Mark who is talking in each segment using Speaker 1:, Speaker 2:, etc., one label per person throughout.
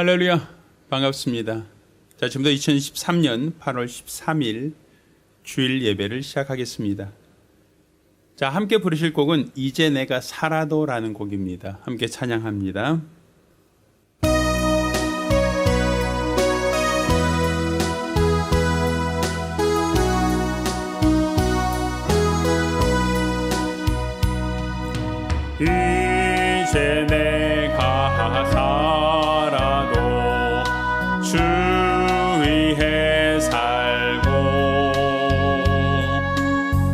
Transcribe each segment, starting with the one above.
Speaker 1: 할렐루야, 반갑습니다. 자, 지금부터 2023년 8월 13일 주일 예배를 시작하겠습니다. 자, 함께 부르실 곡은 이제 내가 살아도라는 곡입니다. 함께 찬양합니다. 이제 내가 살아도 주 위에 살고,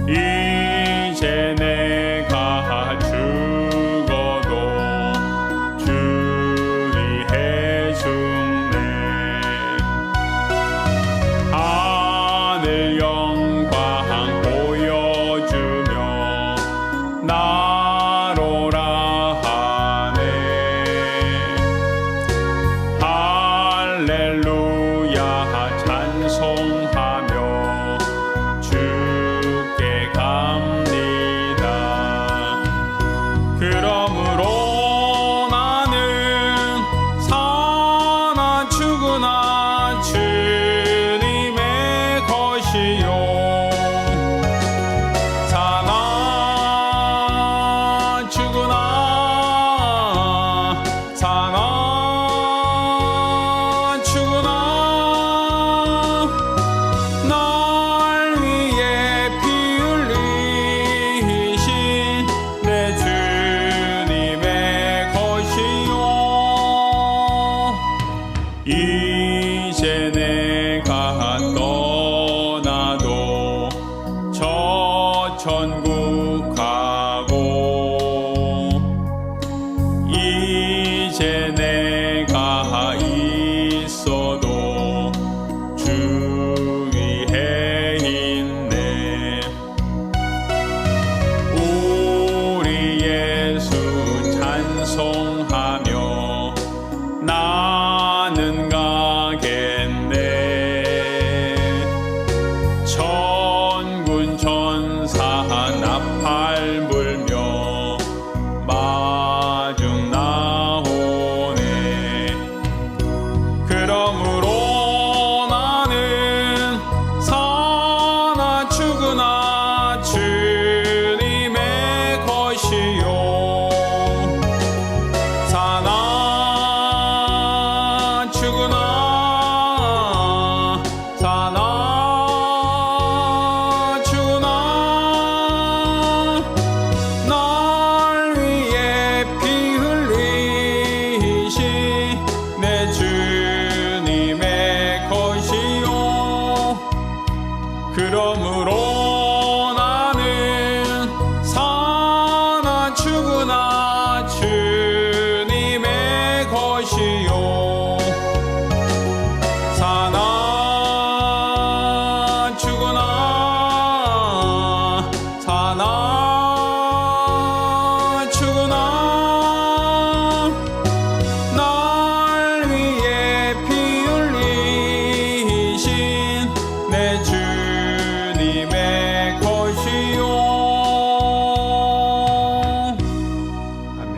Speaker 1: 이제 내가 죽어도 주 위에 죽네. 하늘 영광 보여주며 나로라 하네. 할렐루야 찬송하며 주께 갑니다. 그러므로 나는 사나 죽으나 주님의 것이요, 사나 죽으나 사나 죽으나 날 위해 피 흘리신 내 주님의 것이요. 이제 내가 떠나도 저 천국 가고, 이제 내가 있어도 주 위에 있네. 우리 예수 찬송하며 나는 가겠네. 천군 천사 나팔 불며 마중 나오네. 그러므로 나는 사나 죽으나 주님의 것이요, 사나 죽으나 사나 죽으나 날 위해 피 흘리신 내 주님의 것이요. 그러므로 나는 사나 죽으나 주님의 것이요, 사나 죽으나 사나 죽으나 날 위해 피 흘리신 내 주님의 것이요. 아멘.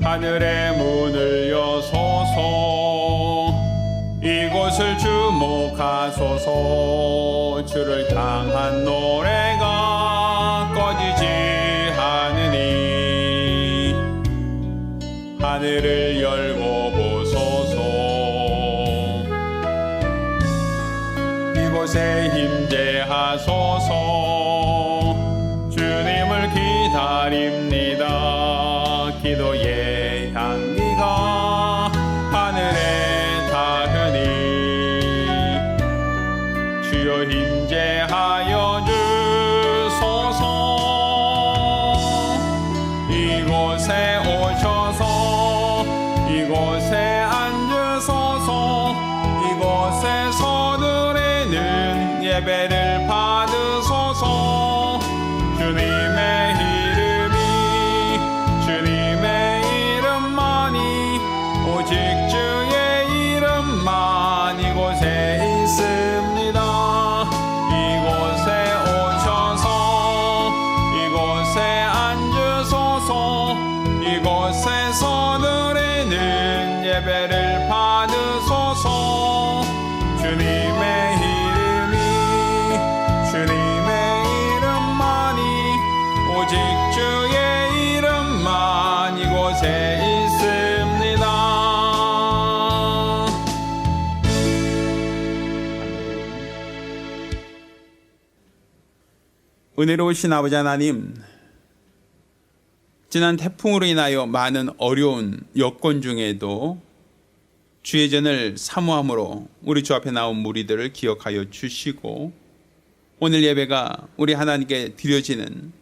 Speaker 1: 하늘의 문을 여소서, 이곳을 주목하소서. 주를 향한 노래가 꺼지지 않으니 하늘을 열고 보소서. 이곳에 임재하소서. 주님을 기다립니다. 기도의 향기가 하늘에 닿으니 주여 임재하여 주소서. 이곳에 오셔서 이곳에 앉으소서. 이곳에서 드리는 예배를 받으소서. 주님의 이름이 주님의 이름만이 오직 은혜로우신 아버지 하나님, 지난 태풍으로 인하여 많은 어려운 여건 중에도 주의 전을 사모함으로 우리 주 앞에 나온 무리들을 기억하여 주시고, 오늘 예배가 우리 하나님께 드려지는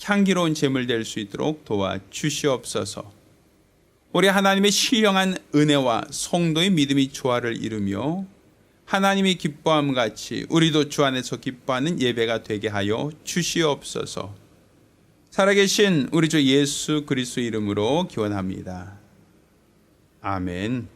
Speaker 1: 향기로운 제물 될 수 있도록 도와 주시옵소서. 우리 하나님의 신령한 은혜와 성도의 믿음이 조화를 이루며 하나님이 기뻐함 같이 우리도 주 안에서 기뻐하는 예배가 되게 하여 주시옵소서. 살아계신 우리 주 예수 그리스도 이름으로 기원합니다. 아멘.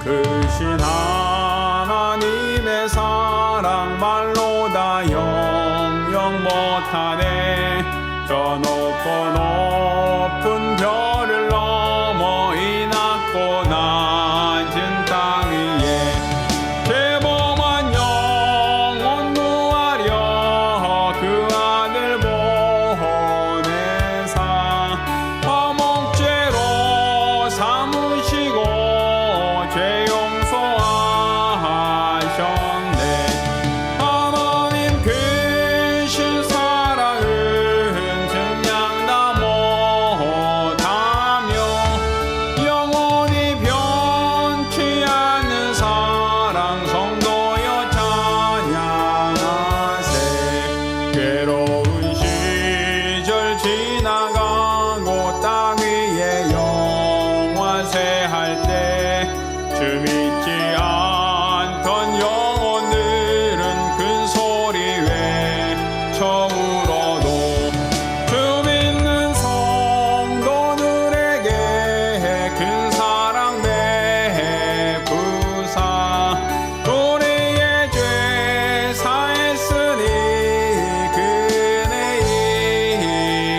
Speaker 2: 크신 하나님의 사랑 말로 다 영영 못하네. 저 높고 높은 별을 넘어 이 낮고 낮은 땅 위에 죄범한 영혼 구하려 그 아들 보내사 화목제로 삼으시고 죄 용서하셨네. 하나님 크신 사랑은 증량다 못하며 영원히 변치 않는 사랑 성도여 찬양하세. 괴로운 시절 지나가고 땅 위에 영화세할 때 주 믿지 않던 영혼들은 큰 소리 외쳐 울어도 주 믿는 성도들에게 큰 사랑 베푸사 우리의 죄 사했으니 그네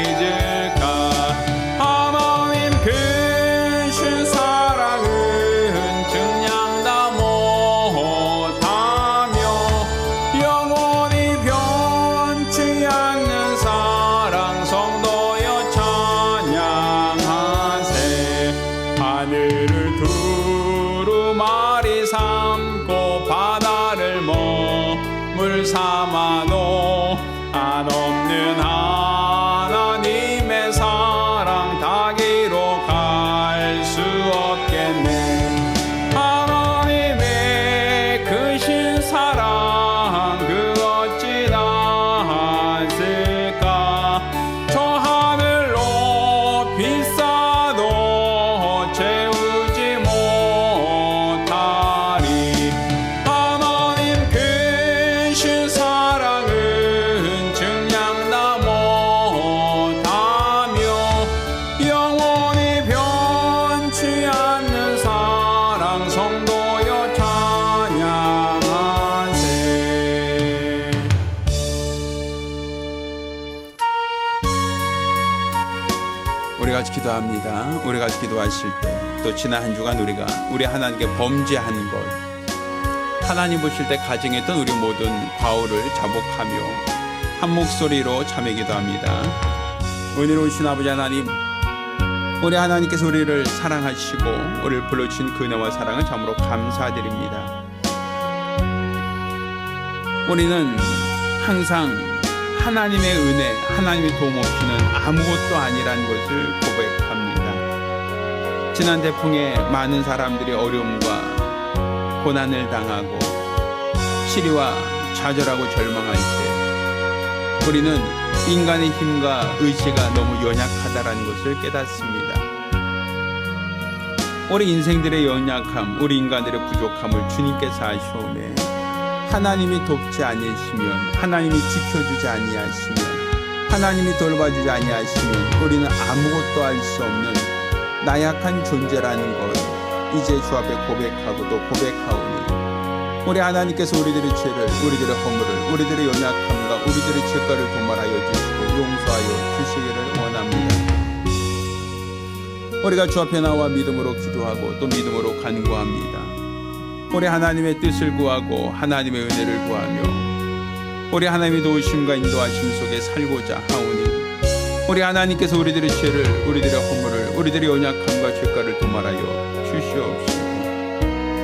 Speaker 2: 잊을까. 하나님 크신 사랑은 증량다 못하며 영원히 변치 않는 사랑 성도여 찬양하세. 하늘을 두루마리 삼고 바다를 머물 삼아도 안 없는 하나님의 사랑 닿기로 갈 수 없겠네. 하나님의 크신 사랑 그 어찌 닿았을까. 저 하늘 높이 쌓아도 채우지 못하리. 하나님 크신 사랑은 증량다 못하며 영원히 변치 않는 사랑 성도여 찬양하세.
Speaker 1: 우리가 같이 기도합니다. 우리가 같이 기도하실 때 또 지난 한 주간 우리가 우리 하나님께 범죄한 것, 하나님 보실 때 가정했던 우리 모든 과오를 자복하며 한 목소리로 참여 기도합니다. 은혜로우신 아버지 하나님, 우리 하나님께서 우리를 사랑하시고 우리를 불러주신 그 은혜와 사랑을 참으로 감사드립니다. 우리는 항상 하나님의 은혜, 하나님의 도움 없이는 아무것도 아니라는 것을 고백합니다. 지난 태풍에 많은 사람들이 어려움과 고난을 당하고 시리와 좌절하고 절망할 때 우리는 인간의 힘과 의지가 너무 연약하다는 것을 깨닫습니다. 우리 인생들의 연약함, 우리 인간들의 부족함을 주님께서 아시오매 하나님이 돕지 아니하시면, 하나님이 지켜주지 아니하시면, 하나님이 돌봐주지 아니하시면 우리는 아무것도 할 수 없는 나약한 존재라는 것 이제 주 앞에 고백하고 또 고백하오니 우리 하나님께서 우리들의 죄를, 우리들의 허물을, 우리들의 연약함과 우리들의 죄가를 도말하여 주시고 용서하여 주시기를 원합니다. 우리가 주 앞에 나와 믿음으로 기도하고 또 믿음으로 간구합니다. 우리 하나님의 뜻을 구하고 하나님의 은혜를 구하며 우리 하나님의 도우심과 인도하심 속에 살고자 하오니 우리 하나님께서 우리들의 죄를, 우리들의 허물을, 우리들의 연약함과 죄가를 도말하여 주시옵시고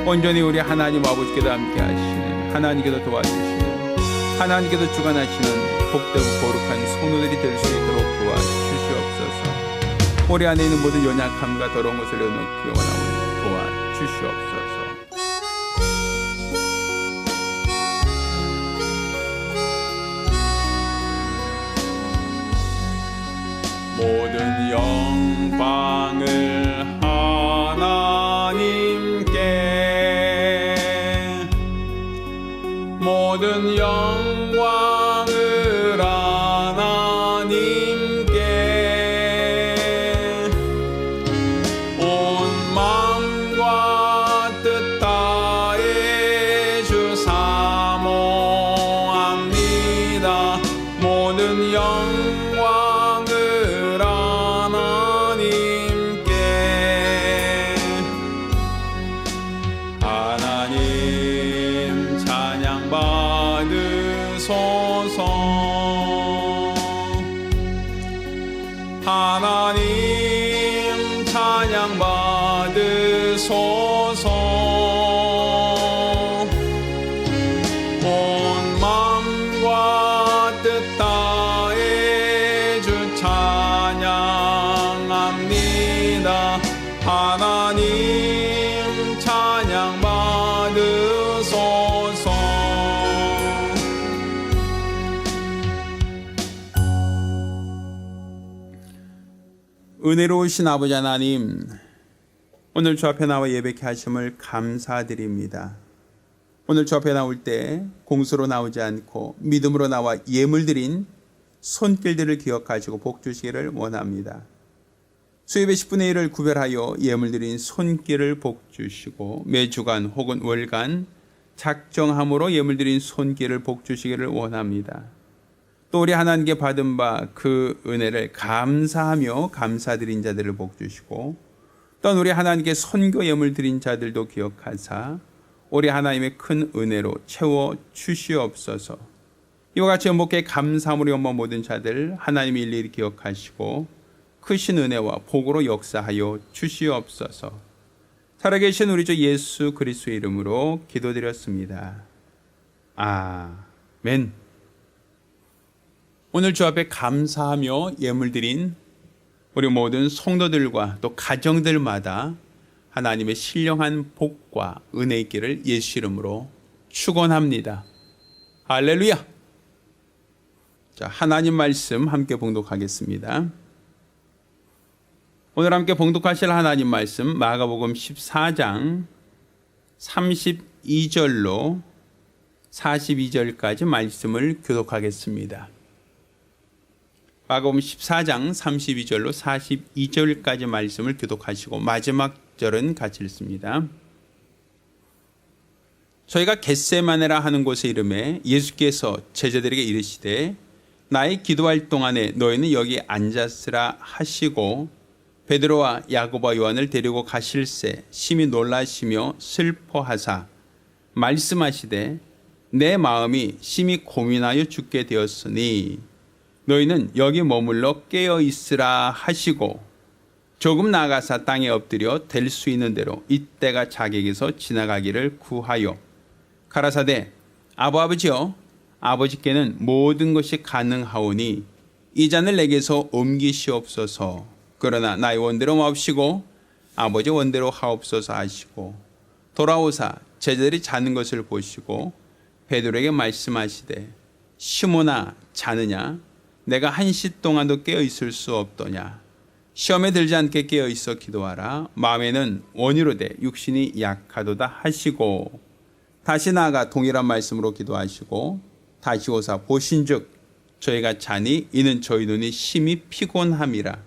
Speaker 1: 온전히 우리 하나님 아버지께도 함께 하시는, 하나님께도 도와주시는, 하나님께도 주관하시는 복되고 거룩한 성도들이 될 수 있도록 도와주시옵소서. 우리 안에 있는 모든 연약함과 더러운 것을 내어놓기 원하오니 도와주시옵소서.
Speaker 2: 모든 영광을 하나님께, 모든 영광을 하나님께, 온 마음과 뜻 다해 주 사모합니다. 모든 영광을 하나님께, 하나님 찬양 받으소서. 하나님 찬양 받으소서. 온 마음과 뜻 다해 주 찬양합니다. 하나님 찬양 받으소서.
Speaker 1: 은혜로우신 아버지 하나님, 오늘 주 앞에 나와 예배케 하심을 감사드립니다. 오늘 주 앞에 나올 때 공수로 나오지 않고 믿음으로 나와 예물 드린 손길들을 기억하시고 복 주시기를 원합니다. 수입의 10분의 1을 구별하여 예물 드린 손길을 복 주시고 매주간 혹은 월간 작정함으로 예물 드린 손길을 복 주시기를 원합니다. 또 우리 하나님께 받은 바 그 은혜를 감사하며 감사드린 자들을 복 주시고, 또 우리 하나님께 선교 예물 드린 자들도 기억하사 우리 하나님의 큰 은혜로 채워 주시옵소서. 이와 같이 연복해 감사함으로 연방 모든 자들 하나님이 일일이 기억하시고 크신 은혜와 복으로 역사하여 주시옵소서. 살아계신 우리 주 예수 그리스도의 이름으로 기도드렸습니다. 아멘. 오늘 주 앞에 감사하며 예물 드린 우리 모든 성도들과 또 가정들마다 하나님의 신령한 복과 은혜 있기를 예수 이름으로 축원합니다. 할렐루야. 자, 하나님 말씀 함께 봉독하겠습니다. 오늘 함께 봉독하실 하나님 말씀 마가복음 14장 32절로 42절까지 말씀을 교독하겠습니다. 마가복음 14장 32절로 42절까지 말씀을 교독하시고 마지막 절은 같이 읽습니다. 저희가 겟세마네라 하는 곳에 이름에 예수께서 제자들에게 이르시되 나의 기도할 동안에 너희는 여기 앉았으라 하시고 베드로와 야고보와 요한을 데리고 가실새 심히 놀라시며 슬퍼하사 말씀하시되 내 마음이 심히 고민하여 죽게 되었으니 너희는 여기 머물러 깨어 있으라 하시고 조금 나가사 땅에 엎드려 될 수 있는 대로 이때가 자기에게서 지나가기를 구하여 가라사대 아버지여 아버지께는 모든 것이 가능하오니 이 잔을 내게서 옮기시옵소서. 그러나 나의 원대로 마옵시고 아버지 원대로 하옵소서 하시고 돌아오사 제자들이 자는 것을 보시고 베드로에게 말씀하시되 시몬아 자느냐 내가 한 시 동안도 깨어 있을 수 없더냐. 시험에 들지 않게 깨어 있어 기도하라. 마음에는 원이로되 육신이 약하도다 하시고 다시 나아가 동일한 말씀으로 기도하시고 다시 오사 보신즉 저희가 자니 이는 저희 눈이 심히 피곤함이라.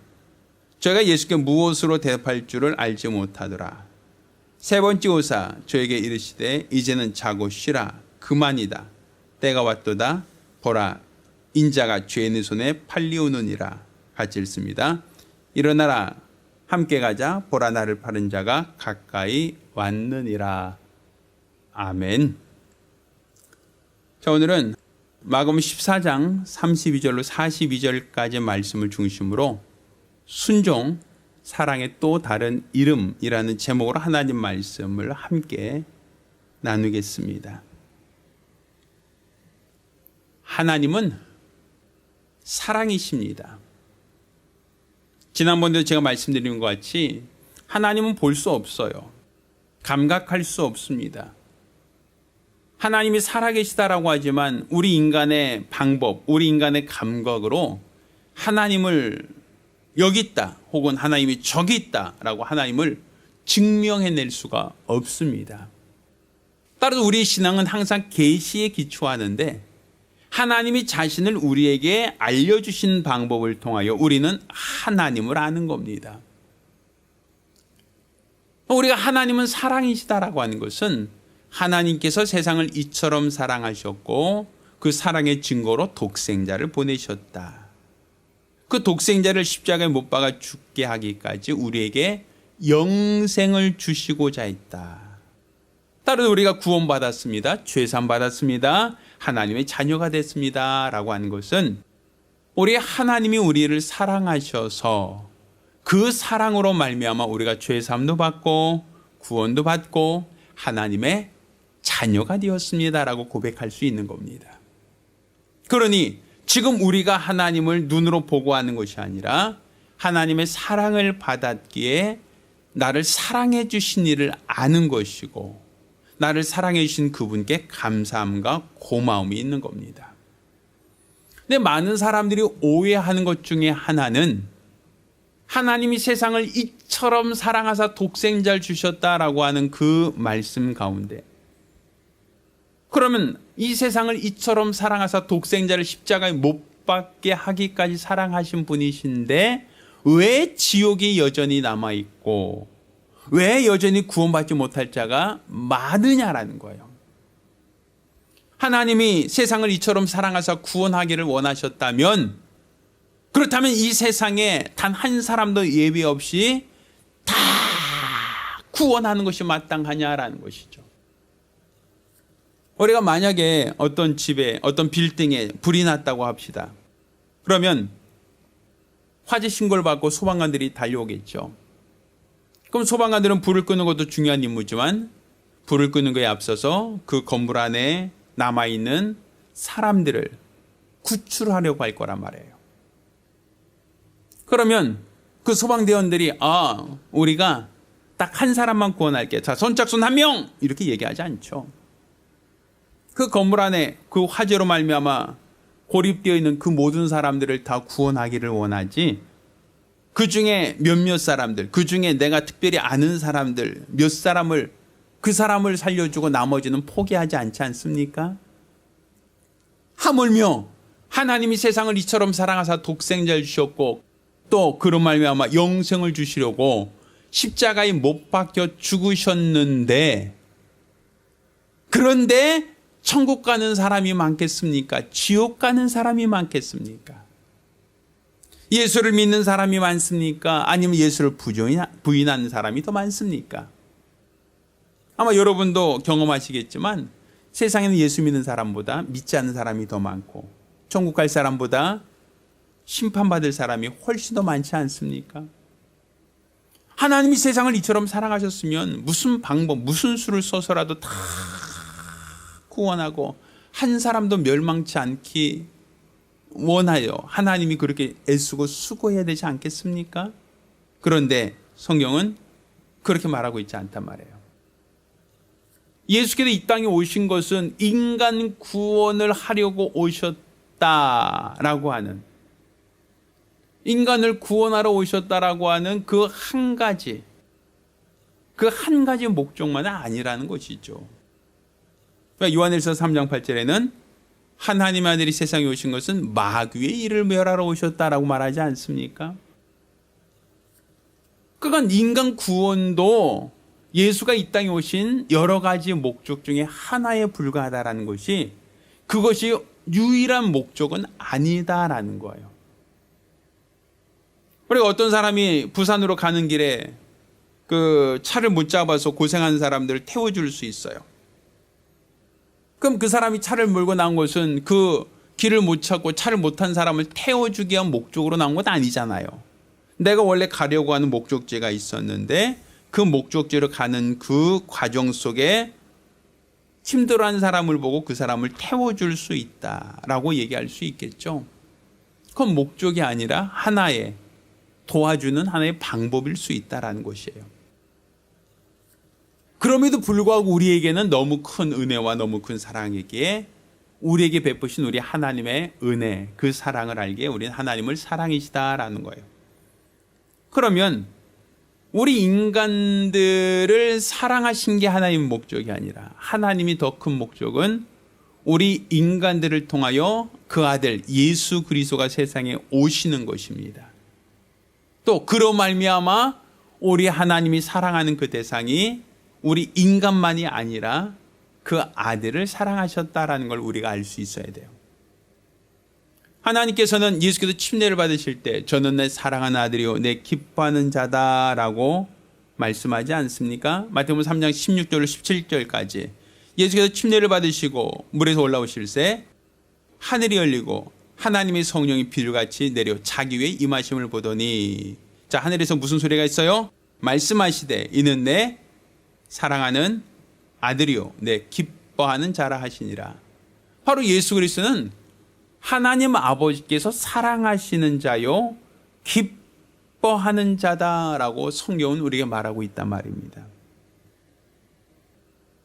Speaker 1: 저희가 예수께 무엇으로 대답할 줄을 알지 못하더라. 세 번째 오사 저에게 이르시되 이제는 자고 쉬라. 그만이다. 때가 왔도다. 보라 인자가 죄인의 손에 팔리우느니라. 같이 읽습니다. 일어나라 함께 가자. 보라 나를 파는 자가 가까이 왔느니라. 아멘. 자, 오늘은 마가복음 14장 32절로 42절까지 말씀을 중심으로 순종, 사랑의 또 다른 이름이라는 제목으로 하나님 말씀을 함께 나누겠습니다. 하나님은 사랑이십니다. 지난번에도 제가 말씀드린 것 같이 하나님은 볼 수 없어요. 감각할 수 없습니다. 하나님이 살아계시다라고 하지만 우리 인간의 방법, 우리 인간의 감각으로 하나님을 여기 있다 혹은 하나님이 저기 있다라고 하나님을 증명해낼 수가 없습니다. 따라서 우리의 신앙은 항상 계시에 기초하는데 하나님이 자신을 우리에게 알려주신 방법을 통하여 우리는 하나님을 아는 겁니다. 우리가 하나님은 사랑이시다라고 하는 것은 하나님께서 세상을 이처럼 사랑하셨고 그 사랑의 증거로 독생자를 보내셨다. 그 독생자를 십자가에 못 박아 죽게 하기까지 우리에게 영생을 주시고자 했다. 따라서 우리가 구원받았습니다. 죄산받았습니다. 하나님의 자녀가 됐습니다. 라고 하는 것은 우리 하나님이 우리를 사랑하셔서 그 사랑으로 말미암아 우리가 죄사함도 받고 구원도 받고 하나님의 자녀가 되었습니다라고 고백할 수 있는 겁니다. 그러니 지금 우리가 하나님을 눈으로 보고 하는 것이 아니라 하나님의 사랑을 받았기에 나를 사랑해 주신 이를 아는 것이고 나를 사랑해 주신 그분께 감사함과 고마움이 있는 겁니다. 근데 많은 사람들이 오해하는 것 중에 하나는 하나님이 세상을 이처럼 사랑하사 독생자를 주셨다라고 하는 그 말씀 가운데 그러면 이 세상을 이처럼 사랑하사 독생자를 십자가에 못 박게 하기까지 사랑하신 분이신데 왜 지옥이 여전히 남아있고 왜 여전히 구원받지 못할 자가 많으냐라는 거예요. 하나님이 세상을 이처럼 사랑하사 구원하기를 원하셨다면 그렇다면 이 세상에 단 한 사람도 예외 없이 다 구원하는 것이 마땅하냐라는 것이죠. 우리가 만약에 어떤 집에 어떤 빌딩에 불이 났다고 합시다. 그러면 화재 신고를 받고 소방관들이 달려오겠죠. 그럼 소방관들은 불을 끄는 것도 중요한 임무지만 불을 끄는 것에 앞서서 그 건물 안에 남아있는 사람들을 구출하려고 할 거란 말이에요. 그러면 그 소방대원들이 우리가 딱 한 사람만 구원할게. 자, 선착순 1명! 이렇게 얘기하지 않죠. 그 건물 안에 그 화재로 말미암아 고립되어 있는 그 모든 사람들을 다 구원하기를 원하지 그 중에 몇몇 사람들, 그 중에 내가 특별히 아는 사람들 몇 사람을 그 사람을 살려주고 나머지는 포기하지 않지 않습니까? 하물며 하나님이 세상을 이처럼 사랑하사 독생자를 주셨고 또 그런 말미암아 영생을 주시려고 십자가에 못 박혀 죽으셨는데 그런데 천국 가는 사람이 많겠습니까? 지옥 가는 사람이 많겠습니까? 예수를 믿는 사람이 많습니까? 아니면 예수를 부인하는 사람이 더 많습니까? 아마 여러분도 경험하시겠지만 세상에는 예수 믿는 사람보다 믿지 않는 사람이 더 많고 천국 갈 사람보다 심판받을 사람이 훨씬 더 많지 않습니까? 하나님이 세상을 이처럼 사랑하셨으면 무슨 방법, 무슨 수를 써서라도 다 구원하고 한 사람도 멸망치 않기 원하여 하나님이 그렇게 애쓰고 수고해야 되지 않겠습니까? 그런데 성경은 그렇게 말하고 있지 않단 말이에요. 예수께서 이 땅에 오신 것은 인간 구원을 하려고 오셨다라고 하는 인간을 구원하러 오셨다라고 하는 그 한 가지 목적만은 아니라는 것이죠. 요한일서 3장 8절에는 하나님 아들이 세상에 오신 것은 마귀의 일을 멸하러 오셨다라고 말하지 않습니까? 그건 인간 구원도 예수가 이 땅에 오신 여러 가지 목적 중에 하나에 불과하다라는 것이 그것이 유일한 목적은 아니다라는 거예요. 그리고 어떤 사람이 부산으로 가는 길에 그 차를 못 잡아서 고생하는 사람들을 태워줄 수 있어요. 그럼 그 사람이 차를 몰고 나온 것은 그 길을 못 찾고 차를 못 탄 사람을 태워주기 위한 목적으로 나온 건 아니잖아요. 내가 원래 가려고 하는 목적지가 있었는데 그 목적지로 가는 그 과정 속에 힘들어하는 사람을 보고 그 사람을 태워줄 수 있다라고 얘기할 수 있겠죠. 그건 목적이 아니라 하나의 도와주는 하나의 방법일 수 있다라는 것이에요. 그럼에도 불구하고 우리에게는 너무 큰 은혜와 너무 큰 사랑이기에 우리에게 베푸신 우리 하나님의 은혜, 그 사랑을 알기에 우리는 하나님을 사랑이시다라는 거예요. 그러면 우리 인간들을 사랑하신 게 하나님의 목적이 아니라 하나님이 더 큰 목적은 우리 인간들을 통하여 그 아들 예수 그리스도가 세상에 오시는 것입니다. 또 그로 말미암아 우리 하나님이 사랑하는 그 대상이 우리 인간만이 아니라 그 아들을 사랑하셨다라는 걸 우리가 알 수 있어야 돼요. 하나님께서는 예수께서 침례를 받으실 때 저는 내 사랑하는 아들이요 내 기뻐하는 자다라고 말씀하지 않습니까? 마태복음 3장 16절로 17절까지 예수께서 침례를 받으시고 물에서 올라오실새 하늘이 열리고 하나님의 성령이 비둘같이 내려 자기 위에 임하심을 보더니, 자, 하늘에서 무슨 소리가 있어요? 말씀하시되 이는 내 사랑하는 아들이요 내 기뻐하는 자라 하시니라. 바로 예수 그리스도는 하나님 아버지께서 사랑하시는 자요 기뻐하는 자다라고 성경은 우리에게 말하고 있단 말입니다.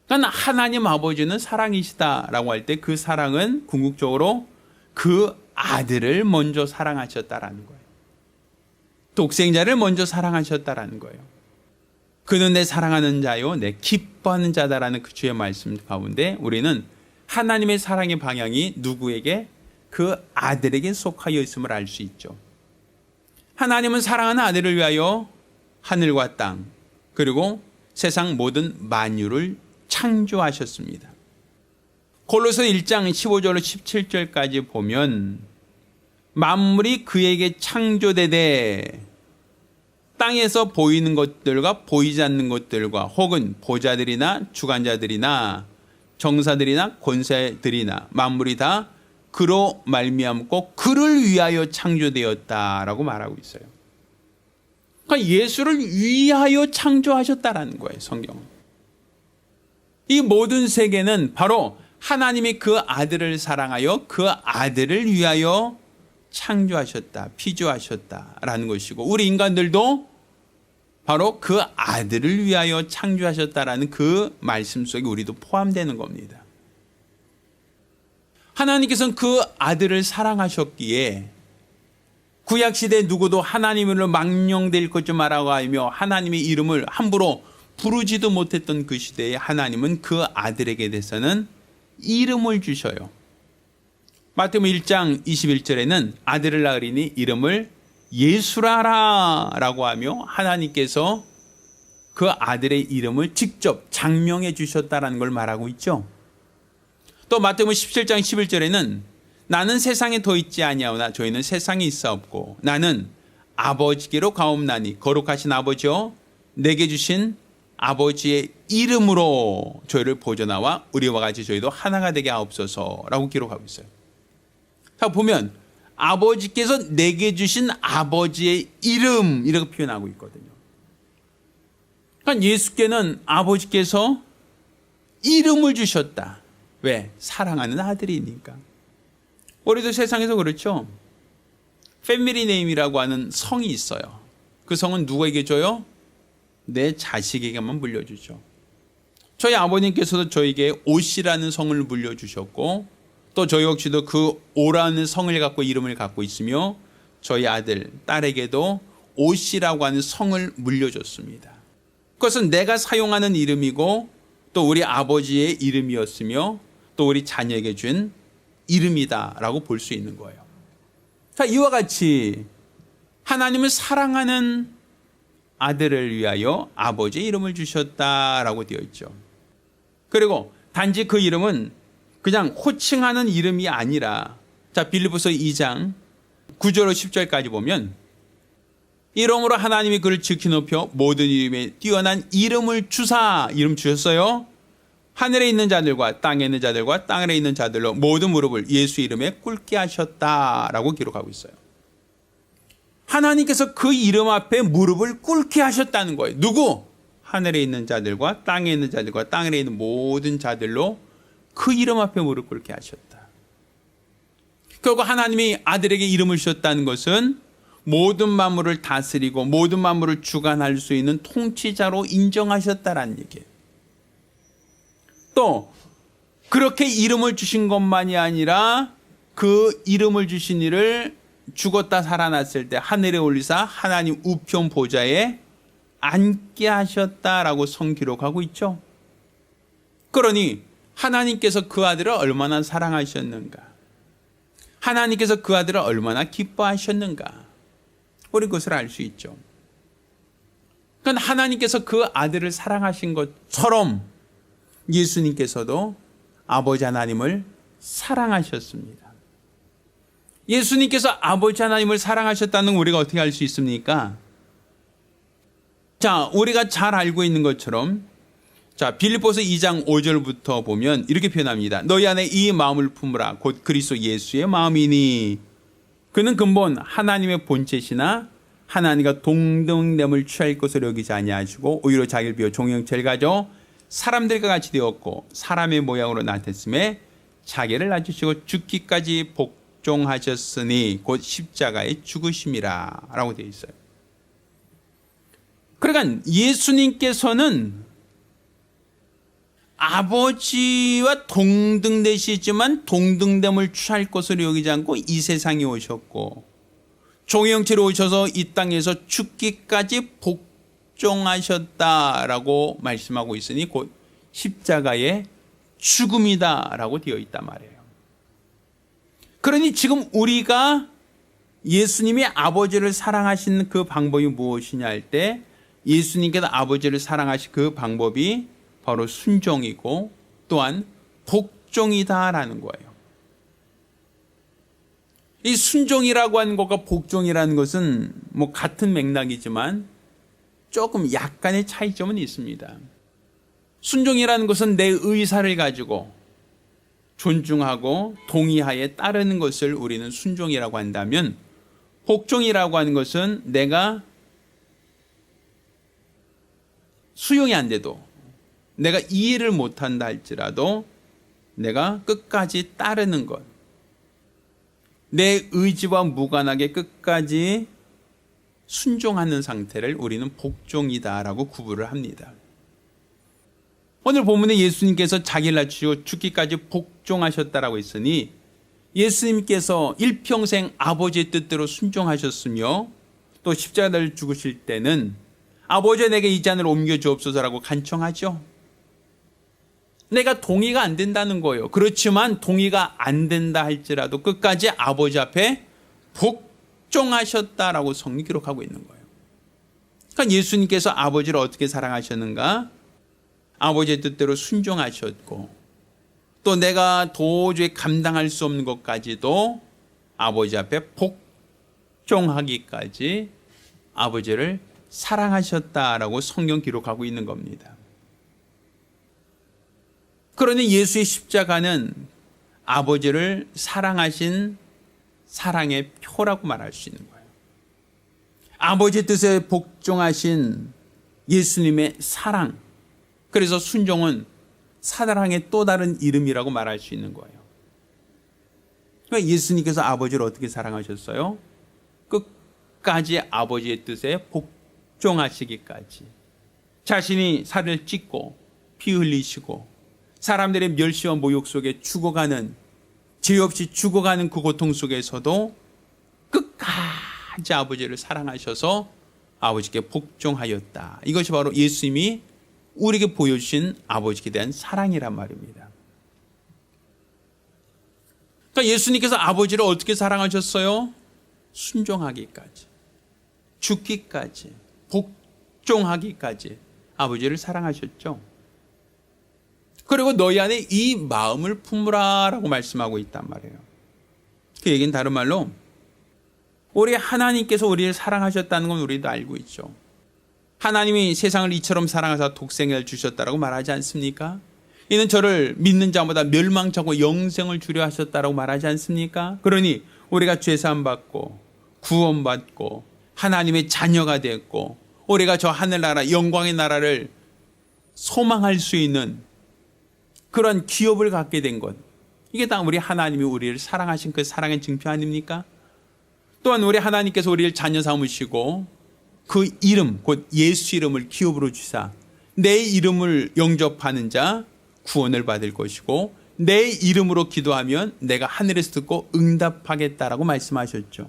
Speaker 1: 그러니까 하나님 아버지는 사랑이시다라고 할 때 그 사랑은 궁극적으로 그 아들을 먼저 사랑하셨다라는 거예요. 독생자를 먼저 사랑하셨다라는 거예요. 그는 내 사랑하는 자요 내 기뻐하는 자다라는 그 주의 말씀 가운데 우리는 하나님의 사랑의 방향이 누구에게? 그 아들에게 속하여 있음을 알 수 있죠. 하나님은 사랑하는 아들을 위하여 하늘과 땅 그리고 세상 모든 만유를 창조하셨습니다. 골로새 1장 15절로 17절까지 보면 만물이 그에게 창조되되 땅에서 보이는 것들과 보이지 않는 것들과 혹은 보좌들이나 주관자들이나 정사들이나 권세들이나 만물이 다 그로 말미암고 그를 위하여 창조되었다라고 말하고 있어요. 그러니까 예수를 위하여 창조하셨다라는 거예요, 성경은. 이 모든 세계는 바로 하나님이 그 아들을 사랑하여 그 아들을 위하여 창조하셨다, 피조하셨다라는 것이고 우리 인간들도 바로 그 아들을 위하여 창조하셨다라는 그 말씀 속에 우리도 포함되는 겁니다. 하나님께서는 그 아들을 사랑하셨기에 구약시대 누구도 하나님으로 망령될 것 좀 말하고 하며 하나님의 이름을 함부로 부르지도 못했던 그 시대에 하나님은 그 아들에게 대해서는 이름을 주셔요. 마태복음 1장 21절에는 아들을 낳으리니 이름을 예수라라 라고 하며 하나님께서 그 아들의 이름을 직접 장명해 주셨다는 걸 말하고 있죠. 또 마태복음 17장 11절에는 나는 세상에 더 있지 아니하오나 저희는 세상에 있사옵고 나는 아버지께로 가옵나니 거룩하신 아버지여 내게 주신 아버지의 이름으로 저희를 보존하와 우리와 같이 저희도 하나가 되게 하옵소서라고 기록하고 있어요. 자, 보면 아버지께서 내게 주신 아버지의 이름 이렇게 표현하고 있거든요. 그러니까 예수께는 아버지께서 이름을 주셨다. 왜? 사랑하는 아들이니까. 우리도 세상에서 그렇죠. 패밀리 네임이라고 하는 성이 있어요. 그 성은 누구에게 줘요? 내 자식에게만 물려주죠. 저희 아버님께서도 저에게 오씨라는 성을 물려주셨고 또 저희 역시도 그 오라는 성을 갖고 이름을 갖고 있으며 저희 아들, 딸에게도 오씨라고 하는 성을 물려줬습니다. 그것은 내가 사용하는 이름이고 또 우리 아버지의 이름이었으며 또 우리 자녀에게 준 이름이다라고 볼 수 있는 거예요. 자, 이와 같이 하나님을 사랑하는 아들을 위하여 아버지의 이름을 주셨다라고 되어 있죠. 그리고 단지 그 이름은 그냥 호칭하는 이름이 아니라 자, 빌립보서 2장 9절로 10절까지 보면 이러므로 하나님이 그를 지키 높여 모든 이름에 뛰어난 이름을 주사 이름 주셨어요. 하늘에 있는 자들과 땅에 있는 자들과 땅 아래 있는 자들로 모든 무릎을 예수 이름에 꿇게 하셨다라고 기록하고 있어요. 하나님께서 그 이름 앞에 무릎을 꿇게 하셨다는 거예요. 누구? 하늘에 있는 자들과 땅에 있는 자들과 땅 아래 있는 모든 자들로 그 이름 앞에 무릎 꿇게 하셨다. 결국 하나님이 아들에게 이름을 주셨다는 것은 모든 만물을 다스리고 모든 만물을 주관할 수 있는 통치자로 인정하셨다라는 얘기예요. 또 그렇게 이름을 주신 것만이 아니라 그 이름을 주신 이를 죽었다 살아났을 때 하늘에 올리사 하나님 우편 보좌에 앉게 하셨다라고 성 기록하고 있죠. 그러니 하나님께서 그 아들을 얼마나 사랑하셨는가, 하나님께서 그 아들을 얼마나 기뻐하셨는가, 우리 그것을 알 수 있죠. 그러니까 하나님께서 그 아들을 사랑하신 것처럼 예수님께서도 아버지 하나님을 사랑하셨습니다. 예수님께서 아버지 하나님을 사랑하셨다는 우리가 어떻게 알 수 있습니까? 자, 우리가 잘 알고 있는 것처럼 자, 빌립보서 2장 5절부터 보면 이렇게 표현합니다. 너희 안에 이 마음을 품으라. 곧 그리스도 예수의 마음이니 그는 근본 하나님의 본체시나 하나님과 동등됨을 취할 것으로 여기지 아니하시고 오히려 자기를 비워 종형체를 가져 사람들과 같이 되었고 사람의 모양으로 나타났음에 자기를 낮추시고 죽기까지 복종하셨으니 곧 십자가에 죽으심이라 라고 되어 있어요. 그러니까 예수님께서는 아버지와 동등되시지만 동등됨을 취할 것으로 여기지 않고 이 세상에 오셨고 종의 형체로 오셔서 이 땅에서 죽기까지 복종하셨다라고 말씀하고 있으니 곧 십자가의 죽음이다라고 되어 있단 말이에요. 그러니 지금 우리가 예수님이 아버지를 사랑하시는 그 방법이 무엇이냐 할 때 예수님께서 아버지를 사랑하신 그 방법이 바로 순종이고 또한 복종이다라는 거예요. 이 순종이라고 하는 것과 복종이라는 것은 뭐 같은 맥락이지만 조금 약간의 차이점은 있습니다. 순종이라는 것은 내 의사를 가지고 존중하고 동의하에 따르는 것을 우리는 순종이라고 한다면 복종이라고 하는 것은 내가 수용이 안 돼도 내가 이해를 못한다 할지라도 내가 끝까지 따르는 것, 내 의지와 무관하게 끝까지 순종하는 상태를 우리는 복종이다라고 구분을 합니다. 오늘 본문에 예수님께서 자기를 낮추시고 죽기까지 복종하셨다라고 했으니 예수님께서 일평생 아버지의 뜻대로 순종하셨으며 또 십자가를 죽으실 때는 아버지 내게 이 잔을 옮겨 주옵소서라고 간청하죠. 내가 동의가 안 된다는 거예요. 그렇지만 동의가 안 된다 할지라도 끝까지 아버지 앞에 복종하셨다라고 성경이 기록하고 있는 거예요. 그러니까 예수님께서 아버지를 어떻게 사랑하셨는가? 아버지의 뜻대로 순종하셨고 또 내가 도저히 감당할 수 없는 것까지도 아버지 앞에 복종하기까지 아버지를 사랑하셨다라고 성경 기록하고 있는 겁니다. 그러니 예수의 십자가는 아버지를 사랑하신 사랑의 표라고 말할 수 있는 거예요. 아버지의 뜻에 복종하신 예수님의 사랑, 그래서 순종은 사랑의 또 다른 이름이라고 말할 수 있는 거예요. 그러니까 예수님께서 아버지를 어떻게 사랑하셨어요? 끝까지 아버지의 뜻에 복종하시기까지 자신이 살을 찢고 피 흘리시고 사람들의 멸시와 모욕 속에 죽어가는, 죄 없이 죽어가는 그 고통 속에서도 끝까지 아버지를 사랑하셔서 아버지께 복종하였다. 이것이 바로 예수님이 우리에게 보여주신 아버지에 대한 사랑이란 말입니다. 그러니까 예수님께서 아버지를 어떻게 사랑하셨어요? 순종하기까지, 죽기까지, 복종하기까지 아버지를 사랑하셨죠. 그리고 너희 안에 이 마음을 품으라 라고 말씀하고 있단 말이에요. 그 얘기는 다른 말로 우리 하나님께서 우리를 사랑하셨다는 건 우리도 알고 있죠. 하나님이 세상을 이처럼 사랑하사 독생을 주셨다라고 말하지 않습니까? 이는 저를 믿는 자보다 멸망자고 영생을 주려 하셨다라고 말하지 않습니까? 그러니 우리가 죄사함 받고 구원받고 하나님의 자녀가 됐고 우리가 저 하늘나라 영광의 나라를 소망할 수 있는 그런 기업을 갖게 된 것, 이게 다 우리 하나님이 우리를 사랑하신 그 사랑의 증표 아닙니까? 또한 우리 하나님께서 우리를 자녀 삼으시고 그 이름 곧 예수 이름을 기업으로 주사 내 이름을 영접하는 자 구원을 받을 것이고 내 이름으로 기도하면 내가 하늘에서 듣고 응답하겠다라고 말씀하셨죠.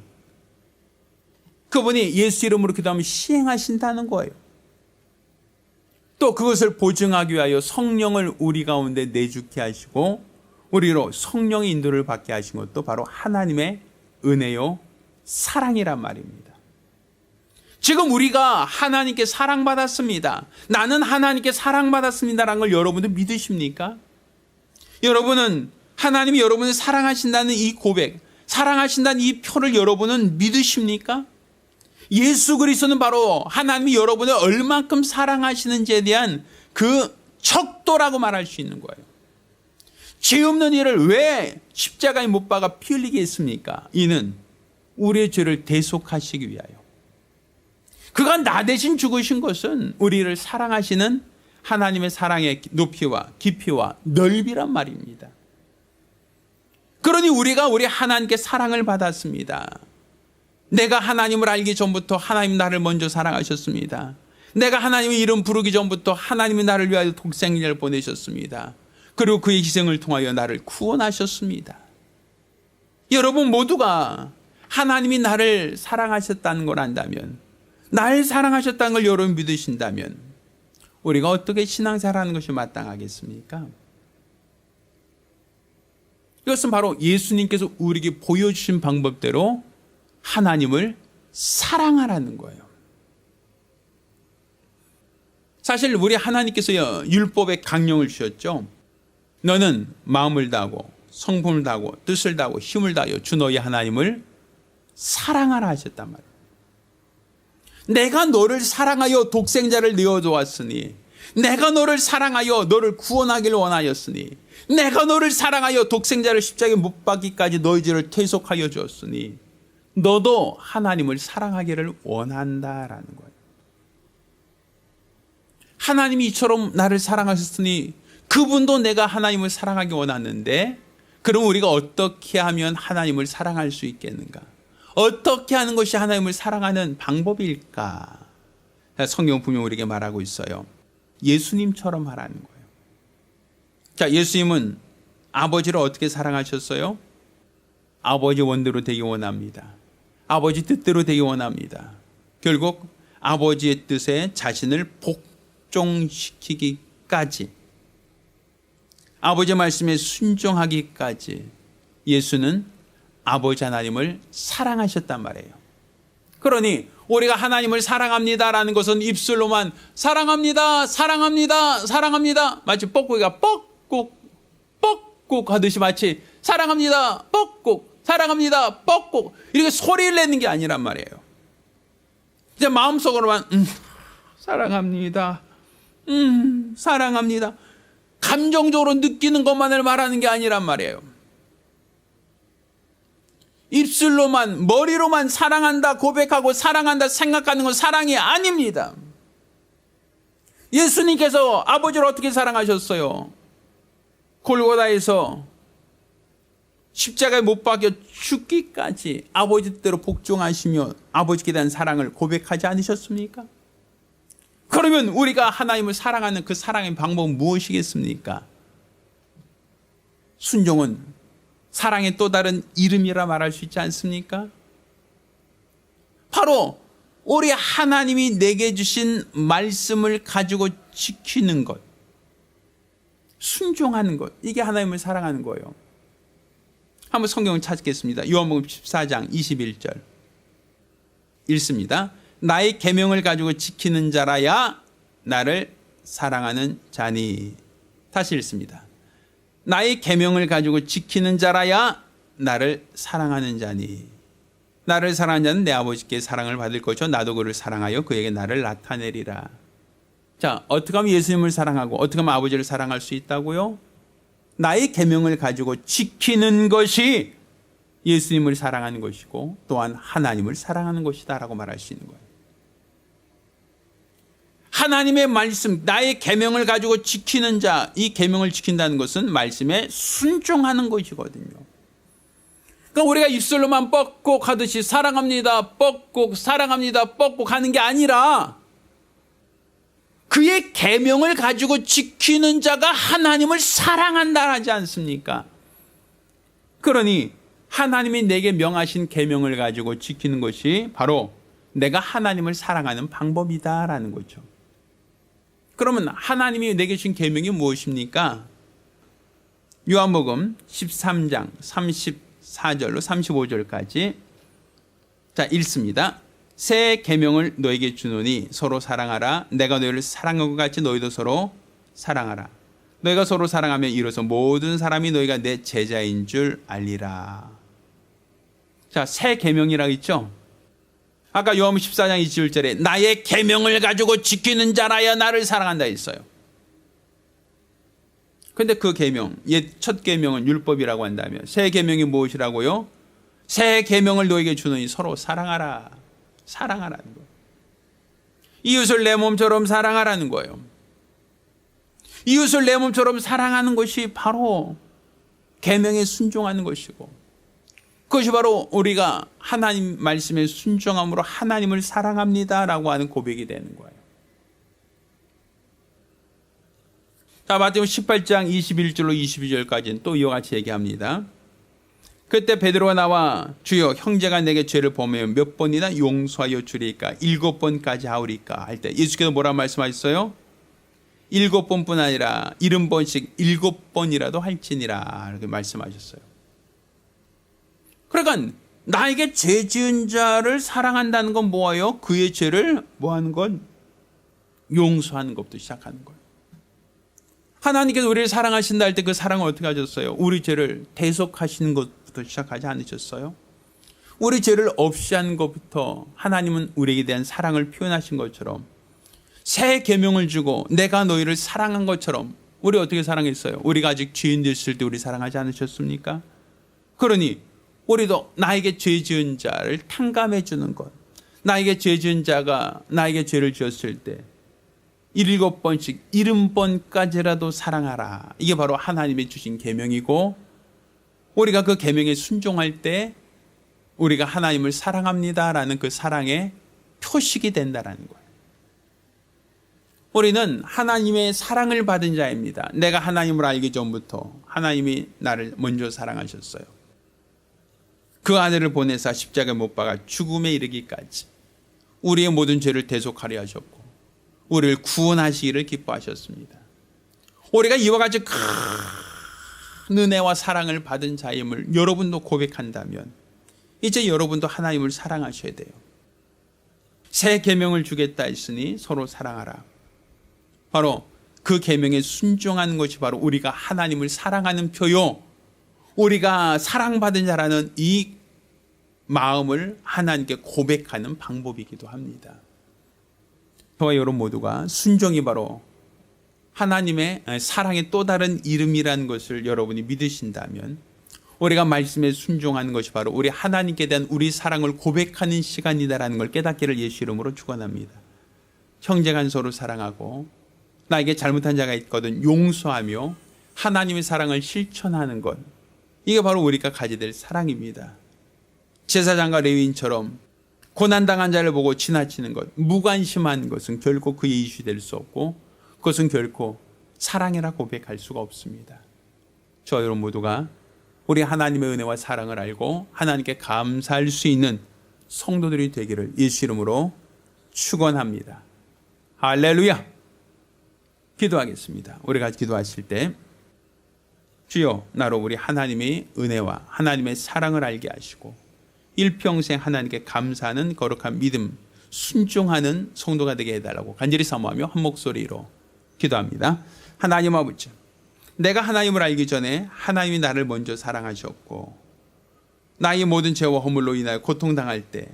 Speaker 1: 그분이 예수 이름으로 기도하면 시행하신다는 거예요. 또 그것을 보증하기 위하여 성령을 우리 가운데 내주게 하시고 우리로 성령의 인도를 받게 하신 것도 바로 하나님의 은혜요 사랑이란 말입니다. 지금 우리가 하나님께 사랑받았습니다. 나는 하나님께 사랑받았습니다라는 걸 여러분도 믿으십니까? 여러분은 하나님이 여러분을 사랑하신다는 이 고백, 사랑하신다는 이 표를 여러분은 믿으십니까? 예수 그리스도는 바로 하나님이 여러분을 얼만큼 사랑하시는지에 대한 그 척도라고 말할 수 있는 거예요. 죄 없는 이를 왜 십자가에 못 박아 피 흘리게 했습니까? 이는 우리의 죄를 대속하시기 위하여. 그가 나 대신 죽으신 것은 우리를 사랑하시는 하나님의 사랑의 높이와 깊이와 넓이란 말입니다. 그러니 우리가 우리 하나님께 사랑을 받았습니다. 내가 하나님을 알기 전부터 하나님 나를 먼저 사랑하셨습니다. 내가 하나님의 이름 부르기 전부터 하나님이 나를 위하여 독생자를 보내셨습니다. 그리고 그의 희생을 통하여 나를 구원하셨습니다. 여러분 모두가 하나님이 나를 사랑하셨다는 걸 안다면, 나를 사랑하셨다는 걸 여러분 믿으신다면 우리가 어떻게 신앙생활하는 것이 마땅하겠습니까? 이것은 바로 예수님께서 우리에게 보여주신 방법대로 하나님을 사랑하라는 거예요. 사실 우리 하나님께서 율법의 강령을 주셨죠. 너는 마음을 다하고 성품을 다하고 뜻을 다하고 힘을 다하여 주 너희 하나님을 사랑하라 하셨단 말이에요. 내가 너를 사랑하여 독생자를 내어주었으니, 내가 너를 사랑하여 너를 구원하기를 원하였으니, 내가 너를 사랑하여 독생자를 십자가에 못 박기까지 너희 죄를 퇴속하여 주었으니 너도 하나님을 사랑하기를 원한다라는 거예요. 하나님이 이처럼 나를 사랑하셨으니 그분도 내가 하나님을 사랑하기 원하는데, 그럼 우리가 어떻게 하면 하나님을 사랑할 수 있겠는가? 어떻게 하는 것이 하나님을 사랑하는 방법일까? 성경 분명 우리에게 말하고 있어요. 예수님처럼 하라는 거예요. 자, 예수님은 아버지를 어떻게 사랑하셨어요? 아버지 원대로 되기 원합니다. 아버지 뜻대로 되기 원합니다. 결국 아버지의 뜻에 자신을 복종시키기까지, 아버지 말씀에 순종하기까지 예수는 아버지 하나님을 사랑하셨단 말이에요. 그러니 우리가 하나님을 사랑합니다라는 것은 입술로만 사랑합니다, 사랑합니다, 사랑합니다, 마치 뻐꾸기가 뻑꾹 뻑꾹 하듯이 마치 사랑합니다, 뻑꾹, 사랑합니다, 뻑꾹 이렇게 소리를 내는 게 아니란 말이에요. 이제 마음속으로만 사랑합니다, 사랑합니다, 감정적으로 느끼는 것만을 말하는 게 아니란 말이에요. 입술로만, 머리로만 사랑한다 고백하고 사랑한다 생각하는 건 사랑이 아닙니다. 예수님께서 아버지를 어떻게 사랑하셨어요? 골고다에서 십자가에 못 박여 죽기까지 아버지 뜻대로 복종하시며 아버지께 대한 사랑을 고백하지 않으셨습니까? 그러면 우리가 하나님을 사랑하는 그 사랑의 방법은 무엇이겠습니까? 순종은 사랑의 또 다른 이름이라 말할 수 있지 않습니까? 바로 우리 하나님이 내게 주신 말씀을 가지고 지키는 것, 순종하는 것, 이게 하나님을 사랑하는 거예요. 한번 성경을 찾겠습니다. 요한복음 14장 21절 읽습니다. 나의 계명을 가지고 지키는 자라야 나를 사랑하는 자니. 다시 읽습니다. 나의 계명을 가지고 지키는 자라야 나를 사랑하는 자니. 나를 사랑하는 자는 내 아버지께 사랑을 받을 것이요 나도 그를 사랑하여 그에게 나를 나타내리라. 자, 어떻게 하면 예수님을 사랑하고 어떻게 하면 아버지를 사랑할 수 있다고요? 나의 계명을 가지고 지키는 것이 예수님을 사랑하는 것이고 또한 하나님을 사랑하는 것이다라고 말할 수 있는 거예요. 하나님의 말씀, 나의 계명을 가지고 지키는 자, 이 계명을 지킨다는 것은 말씀에 순종하는 것이거든요. 그러니까 우리가 입술로만 뻑꼭 하듯이 사랑합니다, 뻑꼭 사랑합니다, 뻑꼭 하는 게 아니라 그의 계명을 가지고 지키는 자가 하나님을 사랑한다 하지 않습니까? 그러니 하나님이 내게 명하신 계명을 가지고 지키는 것이 바로 내가 하나님을 사랑하는 방법이다라는 거죠. 그러면 하나님이 내게 주신 계명이 무엇입니까? 요한복음 13장 34절로 35절까지 자 읽습니다. 새 계명을 너에게 주노니 서로 사랑하라. 내가 너희를 사랑한 것 같이 너희도 서로 사랑하라. 너희가 서로 사랑하면 이로써 모든 사람이 너희가 내 제자인 줄 알리라. 자, 새 계명이라고 있죠. 아까 요한복음 14장 21절에 나의 계명을 가지고 지키는 자라야 나를 사랑한다 했어요. 그런데 그 계명, 첫 계명은 율법이라고 한다면 새 계명이 무엇이라고요? 새 계명을 너에게 주노니 서로 사랑하라. 사랑하라는 거예요. 이웃을 내 몸처럼 사랑하라는 거예요. 이웃을 내 몸처럼 사랑하는 것이 바로 계명에 순종하는 것이고 그것이 바로 우리가 하나님 말씀에 순종함으로 하나님을 사랑합니다라고 하는 고백이 되는 거예요. 자, 마태복음 18장 21절로 22절까지는 또 이와 같이 얘기합니다. 그때 베드로가 나와 주여 형제가 내게 죄를 범하면 몇 번이나 용서하여 주리까 7번까지 하오리까 할 때 예수께서 뭐라 말씀하셨어요? 7번뿐 아니라 70번씩 7번이라도 할지니라 이렇게 말씀하셨어요. 그러니까 나에게 죄 지은 자를 사랑한다는 건 뭐예요? 그의 죄를 뭐하는 건? 용서하는 것부터 시작하는 거예요. 하나님께서 우리를 사랑하신다 할 때 그 사랑을 어떻게 하셨어요? 우리 죄를 대속하시는 것부터 시작하지 않으셨어요? 우리 죄를 없이 하는 것부터 하나님은 우리에게 대한 사랑을 표현하신 것처럼 새 계명을 주고 내가 너희를 사랑한 것처럼 우리 어떻게 사랑했어요? 우리가 아직 죄인 됐을 때 우리 사랑하지 않으셨습니까? 그러니 우리도 나에게 죄 지은 자를 탕감해 주는 것, 나에게 죄 지은 자가 나에게 죄를 지었을 때 7번씩 70번까지라도 사랑하라. 이게 바로 하나님이 주신 계명이고 우리가 그 계명에 순종할 때 우리가 하나님을 사랑합니다라는 그 사랑의 표식이 된다라는 거예요. 우리는 하나님의 사랑을 받은 자입니다. 내가 하나님을 알기 전부터 하나님이 나를 먼저 사랑하셨어요. 그 아들을 보내사 십자가에 못 박아 죽음에 이르기까지 우리의 모든 죄를 대속하려 하셨고 우리를 구원하시기를 기뻐하셨습니다. 우리가 이와 같이 큰 은혜와 사랑을 받은 자임을 여러분도 고백한다면 이제 여러분도 하나님을 사랑하셔야 돼요. 새 계명을 주겠다 했으니 서로 사랑하라. 바로 그 계명에 순종하는 것이 바로 우리가 하나님을 사랑하는 표요. 우리가 사랑받은 자라는 이 마음을 하나님께 고백하는 방법이기도 합니다. 저와 여러분 모두가 순종이 바로 하나님의 사랑의 또 다른 이름이라는 것을 여러분이 믿으신다면 우리가 말씀에 순종하는 것이 바로 우리 하나님께 대한 우리 사랑을 고백하는 시간이다라는 걸 깨닫기를 예수 이름으로 축원합니다. 형제간 서로 사랑하고 나에게 잘못한 자가 있거든 용서하며 하나님의 사랑을 실천하는 것, 이게 바로 우리가 가져야 될 사랑입니다. 제사장과 레위인처럼 고난당한 자를 보고 지나치는 것, 무관심한 것은 결코 그의 이슈 될 수 없고 그것은 결코 사랑이라 고백할 수가 없습니다. 저 여러분 모두가 우리 하나님의 은혜와 사랑을 알고 하나님께 감사할 수 있는 성도들이 되기를 예수 이름으로 축원합니다. 할렐루야. 기도하겠습니다. 우리가 기도하실 때 주여 나로 우리 하나님의 은혜와 하나님의 사랑을 알게 하시고 일평생 하나님께 감사하는 거룩한 믿음 순종하는 성도가 되게 해달라고 간절히 사모하며 한 목소리로 기도합니다. 하나님 아버지, 내가 하나님을 알기 전에 하나님이 나를 먼저 사랑하셨고 나의 모든 죄와 허물로 인하여 고통당할 때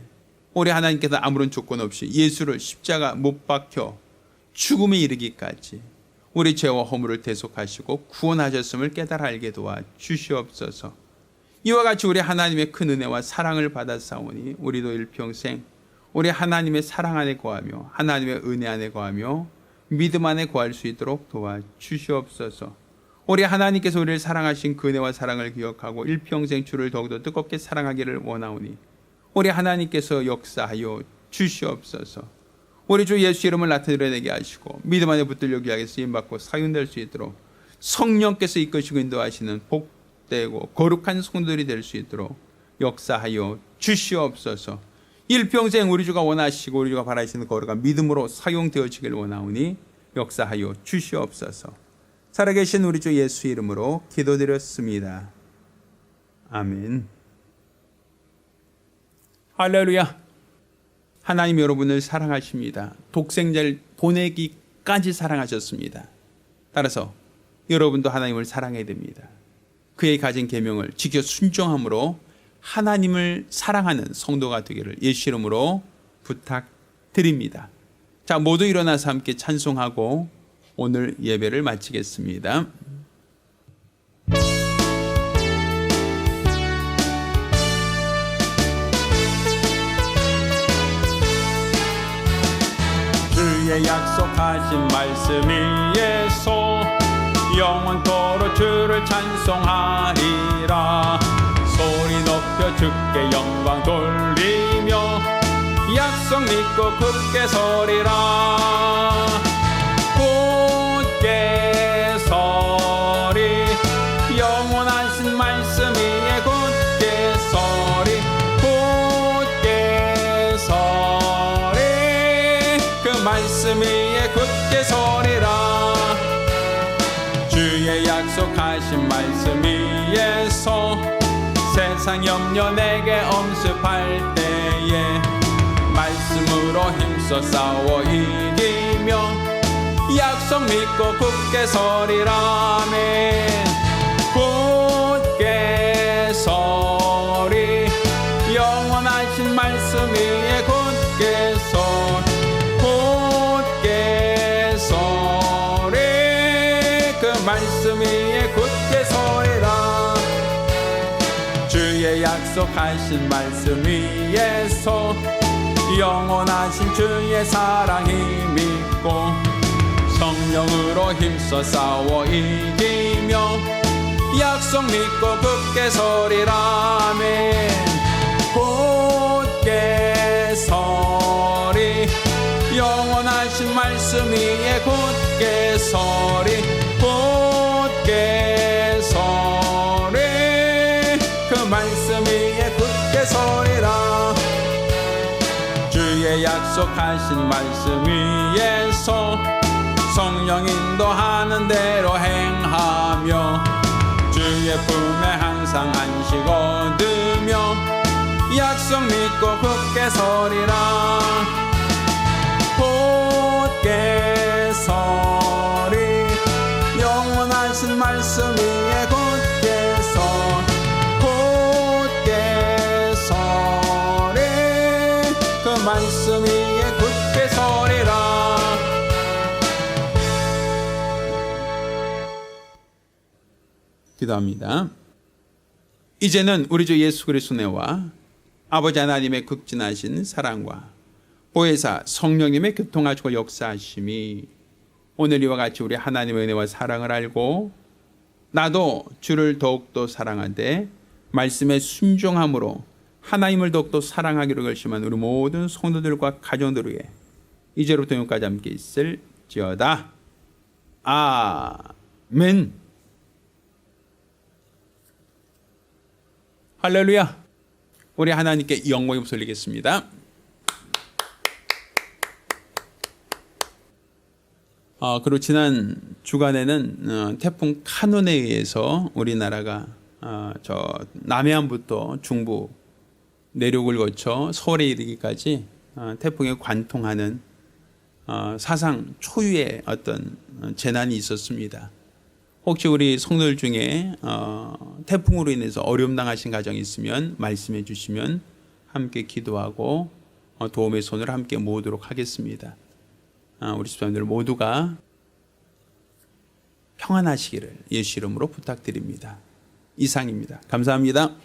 Speaker 1: 우리 하나님께서 아무런 조건 없이 예수를 십자가 못 박혀 죽음에 이르기까지 우리 죄와 허물을 대속하시고 구원하셨음을 깨달아 알게 도와 주시옵소서. 이와 같이 우리 하나님의 큰 은혜와 사랑을 받았사오니 우리도 일평생 우리 하나님의 사랑 안에 거하며 하나님의 은혜 안에 거하며 믿음 안에 거할 수 있도록 도와 주시옵소서. 우리 하나님께서 우리를 사랑하신 그 은혜와 사랑을 기억하고 일평생 주를 더욱더 뜨겁게 사랑하기를 원하오니 우리 하나님께서 역사하여 주시옵소서. 우리 주 예수 이름을 나타내게 하시고 믿음 안에 붙들려 귀하게 쓰임받고 사용될 수 있도록 성령께서 이끄시고 인도하시는 복되고 거룩한 성도들이 될 수 있도록 역사하여 주시옵소서. 일평생 우리 주가 원하시고 우리 주가 바라시는 거룩한 믿음으로 사용되어지길 원하오니 역사하여 주시옵소서. 살아계신 우리 주 예수 이름으로 기도드렸습니다. 아멘. 할렐루야. 하나님 여러분을 사랑하십니다. 독생자를 보내기까지 사랑하셨습니다. 따라서 여러분도 하나님을 사랑해야 됩니다. 그의 가진 계명을 지켜 순종함으로 하나님을 사랑하는 성도가 되기를 예수 이름으로 부탁드립니다. 자, 모두 일어나서 함께 찬송하고 오늘 예배를 마치겠습니다. 주의 약속하신 말씀 위에서 영원토록 주를 찬송하리라. 소리 높여 주께 영광 돌리며 약속 믿고 굳게 서리라. 굳게 서리 영원하신 말씀 위에 굳게 서리. 굳게 서리 그 말씀 위에 굳게 서리라. 주의 약속하신 말씀 위에서 세상 염려 내게 엄습할 때에 말씀으로 힘써 싸워 이기며 약속 믿고 굳게 서리라. 아멘. 굳게 서리 영원하신 말씀 위에 굳게 서리. 굳게 서리 그 말씀 위에 굳게 서리라. 주의 약속하신 말씀 위에서 영원하신 주의 사랑이 믿고 성령으로 힘써 싸워 이기며 약속 믿고 굳게 서리라. 아멘. 굳게 서리 영원하신 말씀 위에 굳게 서리. 굳게 서리 그 말씀 위에 굳게 서리라. 주의 약속하신 말씀 위에서 성령 인도하는 대로 행하며 주의 품에 항상 안식 얻으며 약속 믿고 굳게 서리라. 굳게 서리 영원하신 말씀 위에 굳게 서리. 굳게 서리 그 말씀 위에 굳게 서리라. 기도합니다. 이제는 우리 주 예수 그리스도의 은혜와 아버지 하나님의 극진하신 사랑과 보혜사 성령님의 교통하시고 역사하심이 오늘 이와 같이 우리 하나님의 은혜와 사랑을 알고 나도 주를 더욱더 사랑하되 말씀에 순종함으로 하나님을 더욱더 사랑하기로 결심한 우리 모든 성도들과 가정들에게 이제로부터 영까지 함께 있을지어다. 아멘. 할렐루야. 우리 하나님께 영광이 돌리겠습니다. 그리고 지난 주간에는 태풍 카눈에 의해서 우리나라가 저 남해안부터 중부 내륙을 거쳐 서울에 이르기까지 태풍에 관통하는 사상 초유의 어떤 재난이 있었습니다. 혹시 우리 성도들 중에 태풍으로 인해서 어려움 당하신 가정이 있으면 말씀해 주시면 함께 기도하고 도움의 손을 함께 모으도록 하겠습니다. 우리 집사님들 모두가 평안하시기를 예수 이름으로 부탁드립니다. 이상입니다. 감사합니다.